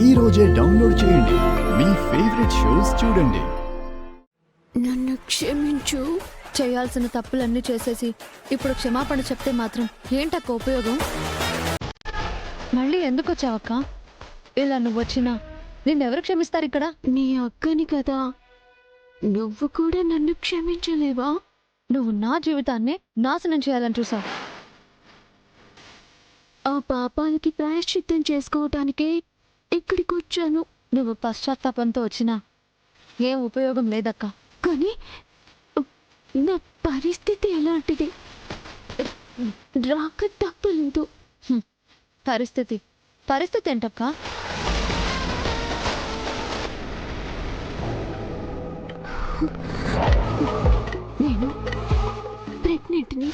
ఈ రోజే డౌన్లోడ్ చేయండి. మీ ఫేవరెట్ షోస్ చూడండి. నన్ను క్షమించు. చేయాల్సిన తప్పులన్నీ చేసేసి ఇప్పుడు క్షమాపణ చెప్తే మాత్రం ఏంటక్క ఉపయోగం? మళ్ళీ ఎందుకు వచ్చావక్క? ఇలా నువ్వు వచ్చినా నిన్నెవరు క్షమిస్తారు ఇక్కడ? నీ అక్కని కదా, నువ్వు కూడా నన్ను క్షమించలేవా? నువ్వు నా జీవితాన్ని నాశనం చేయాలని చూసావు. ఆ పాపాలకి ప్రాయశ్చిత్తం చేసుకోవటానికే ఇక్కడికి వచ్చాను. నువ్వు పశ్చాత్తాపంతో వచ్చినా ఏం ఉపయోగం లేదక్క. కానీ నా పరిస్థితి ఎలాంటిది? రాక తప్పలేదు. పరిస్థితి పరిస్థితి ఏంటక్క? నేను ప్రెగ్నెంట్ని